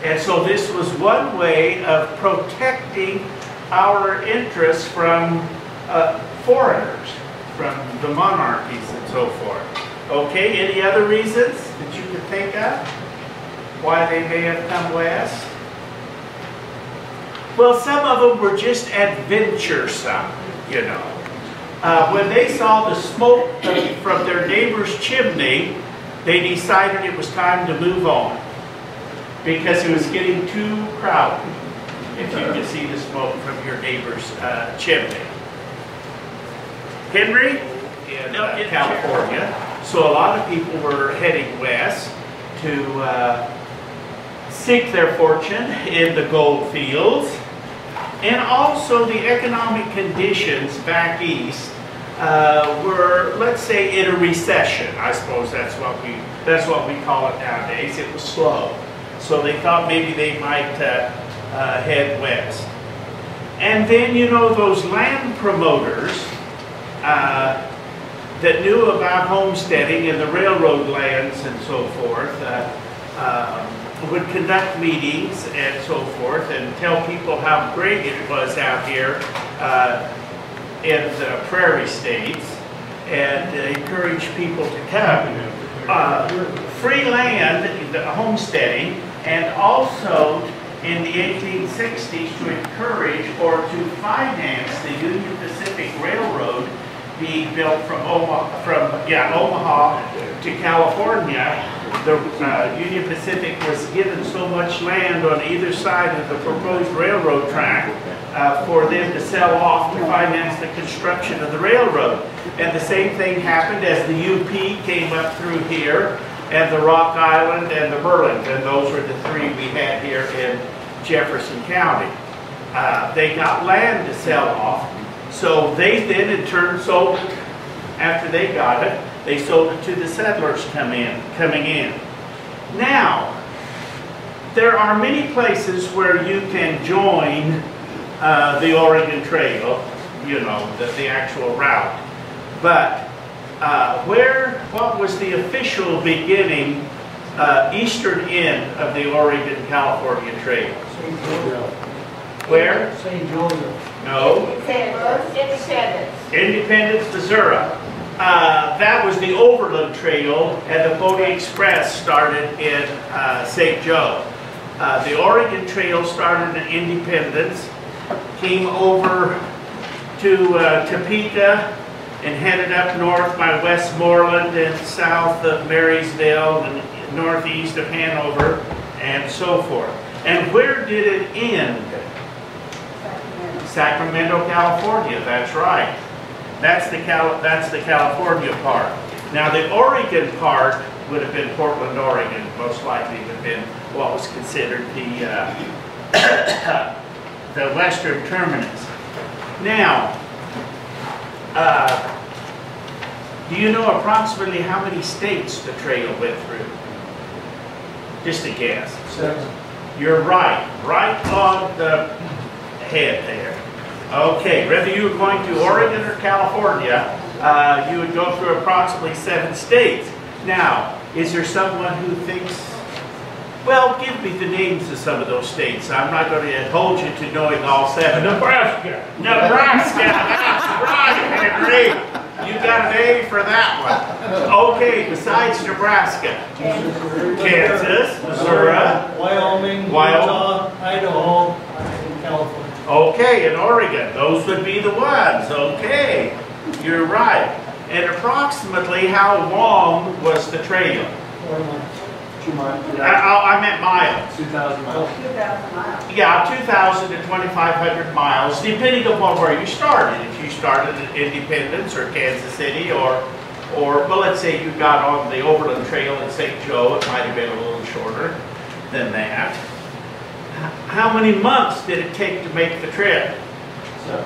And so this was one way of protecting our interests from foreigners, from the monarchies and so forth. Okay, any other reasons that you could think of why they may have come west? Well, some of them were just adventuresome, you know. When they saw the smoke from their neighbor's chimney, they decided it was time to move on because it was getting too crowded if you could see the smoke from your neighbor's chimney. Henry, in California, so a lot of people were heading west to seek their fortune in the gold fields. And also the economic conditions back east were, let's say, in a recession. I suppose that's what we call it nowadays. It was slow. So they thought maybe they might head west. And then, you know, those land promoters that knew about homesteading and the railroad lands and so forth would conduct meetings and so forth and tell people how great it was out here in the prairie states and encourage people to come. Free land, the homesteading, and also in the 1860s to encourage or to finance the Union Pacific Railroad being built from Omaha to California. The Union Pacific was given so much land on either side of the proposed railroad track for them to sell off to finance the construction of the railroad. And the same thing happened as the UP came up through here, and the Rock Island and the Burlington. Those were the three we had here in Jefferson County. They got land to sell off, so they then in turn sold it. After they got it, they sold it to the settlers coming in. Now, there are many places where you can join the Oregon Trail, you know, the actual route. But what was the official beginning, eastern end of the Oregon-California Trail? St. Joseph. Where? St. Joseph. No. Independence. Independence, Missouri. That was the Overland Trail, and the Pony Express started in St. Joe. The Oregon Trail started in Independence, came over to Topeka, and headed up north by Westmoreland and south of Marysville and northeast of Hanover, and so forth. And where did it end? Sacramento, California. That's right. That's the California part. Now the Oregon part would have been Portland, Oregon. Most likely would have been what was considered the the western terminus. Now, do you know approximately how many states the trail went through? Just a guess. 7. You're right. Right on the head there. Okay, whether you were going to Oregon or California, you would go through approximately 7 states. Now, is there someone who thinks, well, give me the names of some of those states. I'm not going to hold you to knowing all 7. Nebraska. Nebraska, that's right, Henry. You got an A for that one. Okay, besides Nebraska. Kansas, Missouri, Wyoming, Utah, Idaho, and California. Okay, and Oregon. Those would be the ones. Okay, you're right. And approximately how long was the trail? 4 months. 2 miles. I meant miles. 2,000 miles. 2,000 miles. Yeah, 2,000 to 2,500 miles, depending upon where you started. If you started at Independence or Kansas City, or well, let's say you got on the Overland Trail in St. Joe, it might have been a little shorter than that. How many months did it take to make the trip? 7.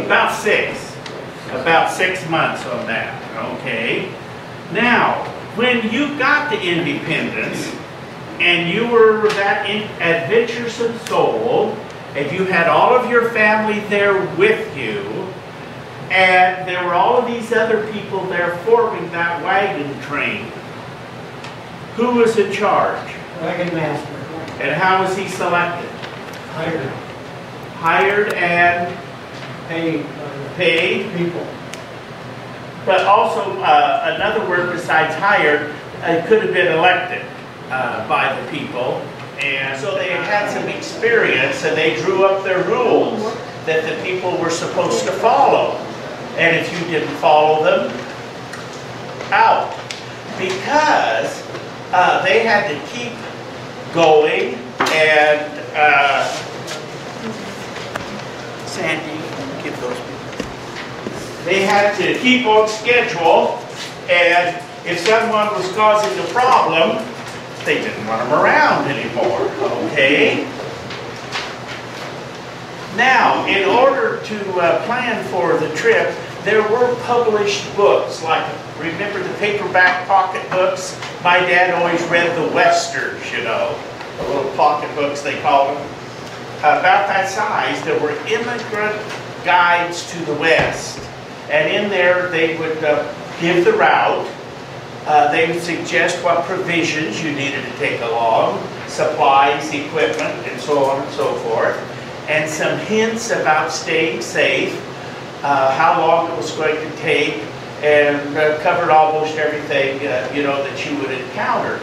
About 6. About 6 months on that. Okay. Now, when you got to Independence, and you were that adventuresome soul, and you had all of your family there with you, and there were all of these other people there forming that wagon train, Who was in charge? Wagon master. And how was he selected? Hired. Hired and Paid. paid, People. but also another word besides hired, could have been elected by the people. And so they had some experience and they drew up their rules that the people were supposed to follow. And if you didn't follow them, out. Because they had to keep going and Sandy, give those people. They had to keep on schedule, and if someone was causing a problem, they didn't want them around anymore, okay? Now, in order to plan for the trip, there were published books, like, remember the paperback pocket books? My dad always read the Westerns, you know, the little pocket books they called them. About that size, there were immigrant guides to the West. And in there, they would give the route. They would suggest what provisions you needed to take along, supplies, equipment, and so on and so forth. And some hints about staying safe, how long it was going to take, and covered almost everything you know, that you would encounter.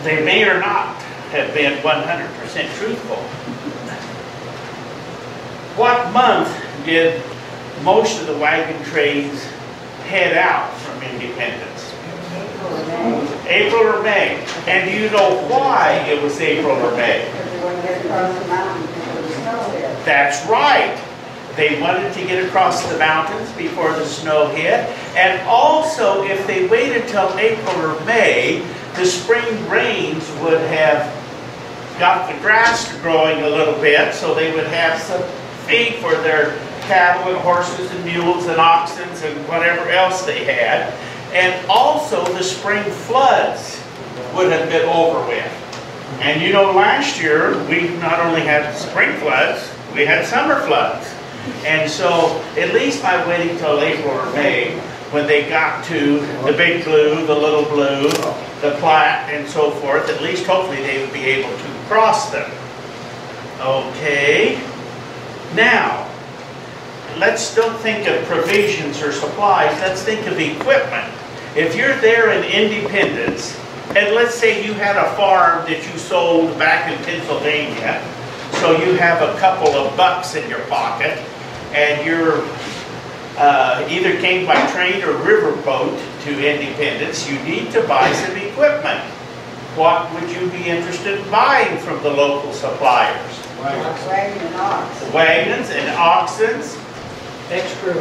They may or not have been 100% truthful. What month did most of the wagon trains head out from Independence? April or May. And do you know why it was April or May? Because they want to get across the mountain before the snow hit. That's right. They wanted to get across the mountains before the snow hit. And also, if they waited till April or May, the spring rains would have got the grass growing a little bit, so they would have some feed for their cattle and horses and mules and oxen and whatever else they had. And also the spring floods would have been over with. And you know, last year we not only had spring floods, we had summer floods. And so at least by waiting till April or May, when they got to the Big Blue, the Little Blue, the Platte, and so forth, at least hopefully they would be able to cross them. Okay. Now, let's don't think of provisions or supplies, let's think of equipment. If you're there in Independence, and let's say you had a farm that you sold back in Pennsylvania, so you have a couple of bucks in your pocket, and you're either came by train or riverboat to Independence, you need to buy some equipment. What would you be interested in buying from the local suppliers? Wagon and ox. Wagons and oxen. Extra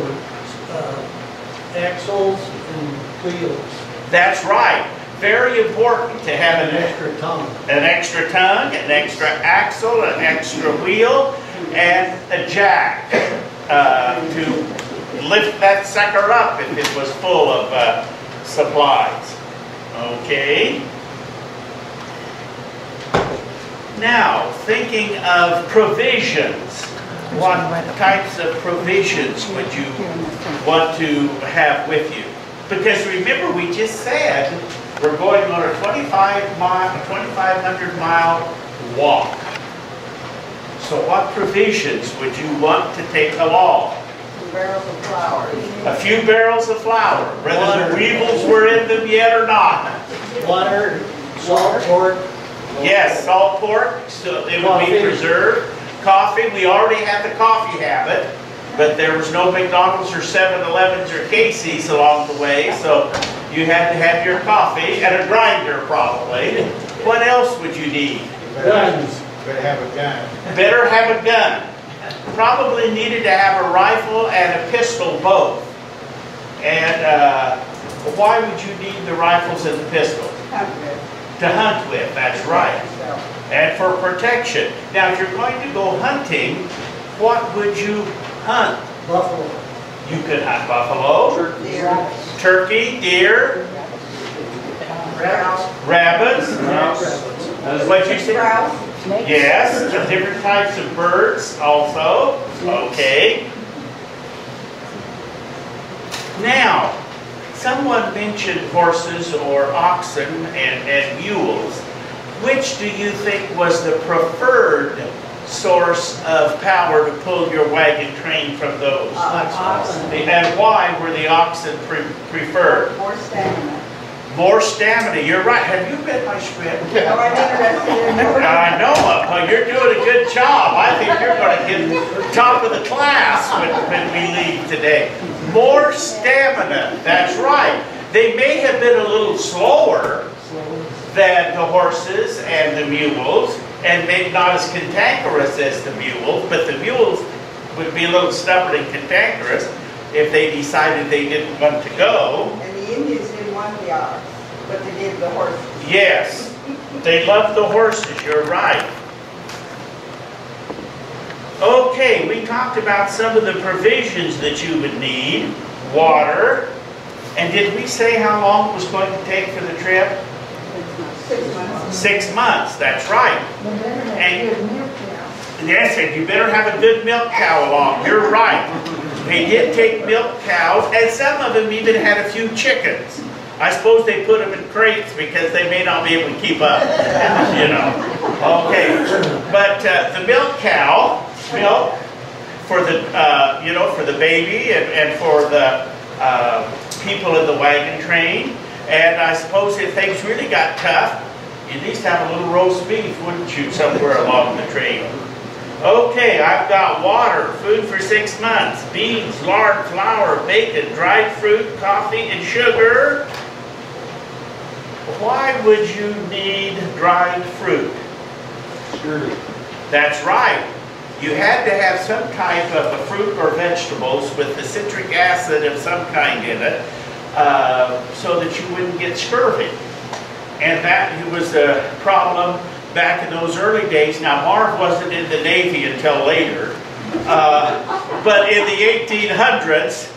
axles and wheels. That's right. Very important to have An extra tongue. an extra tongue, an extra axle, an extra wheel, and a jack to lift that sucker up if it was full of supplies. Okay. Now, thinking of provisions, what types of provisions would you want to have with you? Because remember, we just said we're going on a 2,500 mile walk. So what provisions would you want to take along? Some barrels of flour. A few barrels of flour, whether the weevils were in them yet or not. Water, salt pork. Yes, salt pork, so it would be Coffee. preserved. Coffee, we already had the coffee habit, but there was no McDonald's or 7-Elevens or Casey's along the way, so you had to have your coffee and a grinder probably. What else would you need? Guns. Better have a gun. Better have a gun. Probably needed to have a rifle and a pistol both. And why would you need the rifles and the pistols? To hunt with, that's right. And for protection. Now, if you're going to go hunting, what would you hunt? Buffalo. You could hunt buffalo, turkey, deer, rabbits. What'd you say? Yes, different types of birds also. Okay. Now, someone mentioned horses or oxen and mules. Which do you think was the preferred source of power to pull your wagon train from those? Oxen. And why were the oxen preferred? More stamina. More stamina, you're right. Have you read my script? No, I'm interested in more. I know, well, you're doing a good job. I think you're going to get top of the class when we leave today. More stamina, that's right. They may have been a little slower than the horses and the mules, and maybe not as cantankerous as the mules, but the mules would be a little stubborn and cantankerous if they decided they didn't want to go. And the Indians didn't want the ox, but they did the horses. Yes, they loved the horses, you're right. Okay, we talked about some of the provisions that you would need. Water. And did we say how long it was going to take for the trip? 6 months. 6 months, that's right. And yes, and you better have a good milk cow along. You're right. They did take milk cows, and some of them even had a few chickens. I suppose they put them in crates because they may not be able to keep up, you know. Okay, but the milk cow, milk for the, you know, for the baby and for the people in the wagon train. And I suppose if things really got tough, you'd at least have a little roast beef, wouldn't you, somewhere along the train? Okay, I've got water, food for 6 months, beans, lard, flour, bacon, dried fruit, coffee, and sugar. Why would you need dried fruit? Sure. That's right. You had to have some type of a fruit or vegetables with the citric acid of some kind in it so that you wouldn't get scurvy. And that was a problem back in those early days. Now, Marv wasn't in the Navy until later, but in the 1800s,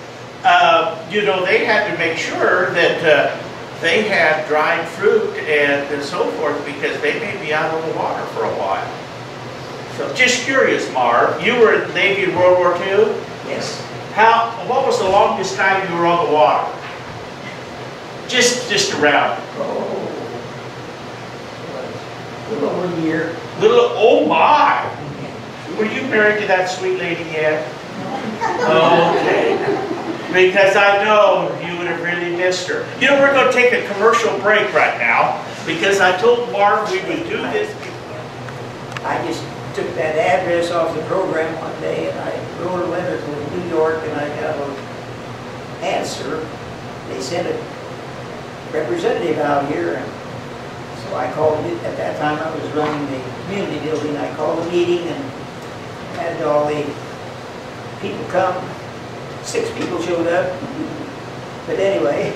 you know, they had to make sure that they had dried fruit and so forth because they may be out of the water for a while. So, just curious, Marv, you were in the Navy in World War II? Yes. What was the longest time you were on the water? Just around. Oh. A little over a year. Oh my! Were you married to that sweet lady yet? Okay. Because I know you would have really missed her. You know, we're going to take a commercial break right now because I told Marv we would do this. I just took that address off the program one day and I wrote a letter to New York and I got an answer. They sent a representative out here, and so I called it. At that time I was running the community building. I called a meeting and had all the people come. 6 people showed up. But anyway,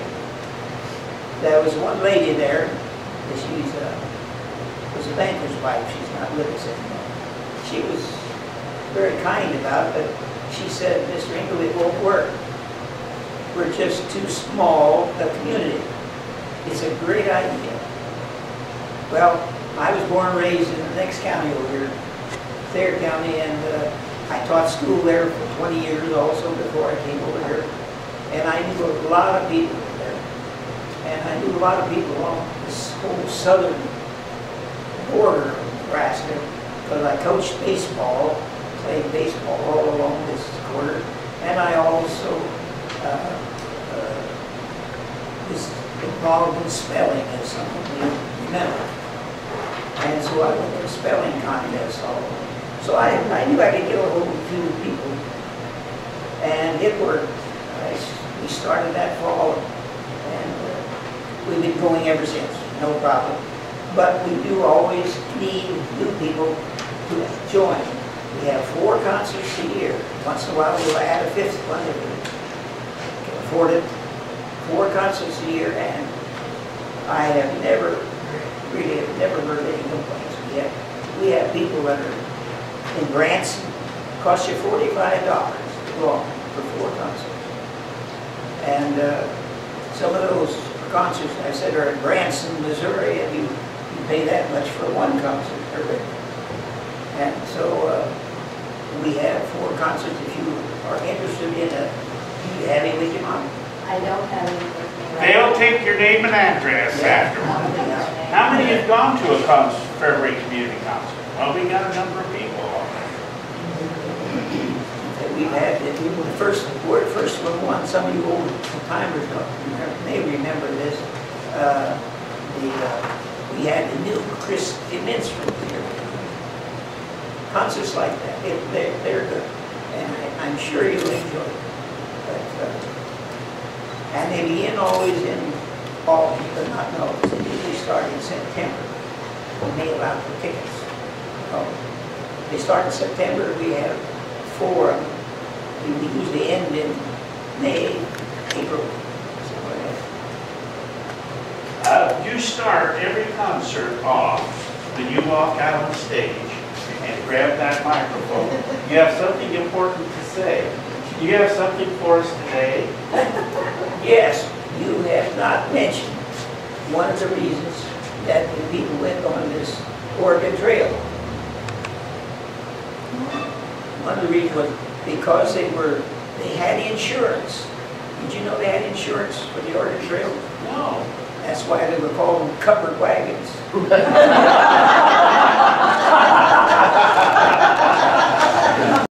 there was one lady there. She was a banker's wife. She's not with us anymore. She was very kind about it, but she said, "Mr. Engel, it won't work. We're just too small a community. It's a great idea." Well, I was born and raised in the next county over here, Thayer County, and I taught school there for 20 years also before I came over here. And I knew a lot of people there. And I knew a lot of people along this whole southern border of Nebraska, because I coached baseball, played baseball all along this quarter, and I also was involved in spelling, as some of you remember. And so I went to spelling contests all over. So I knew I could get a hold of a few people, and it worked. We started that fall, and we've been going ever since, no problem. But we do always need new people to join. We have 4 concerts a year. Once in a while we'll add a 5th one if we can afford it. 4 concerts a year, and I have never heard any complaints. We have people that are in Branson, cost you $45 to go on for 4 concerts. And some of those concerts, I said, are in Branson, Missouri, and you pay that much for 1 concert. And so we have 4 concerts. If you are interested in it, do you have any with you, Mom? I don't have any with me. They'll take your name and address afterward. How many have gone to a Fairbury Community Concert? Well, we got a number of people. We've had, the first one, some of you old timers may remember this. We had the new Chris Immense from here. Concerts like that, they're good. And I'm sure you'll enjoy it. But, and they begin always in fall, you could not know. They usually start in September. We mail out the tickets. They start in September, we have 4 of them. We usually end in May, April, somewhere there. You start every concert off when you walk out on stage and grab that microphone. You have something important to say. You have something for us today? Yes, you have not mentioned one of the reasons that the people went on this Oregon Trail. One of the reasons was because they had insurance. Did you know they had insurance for the Oregon Trail? No. That's why they were called covered wagons.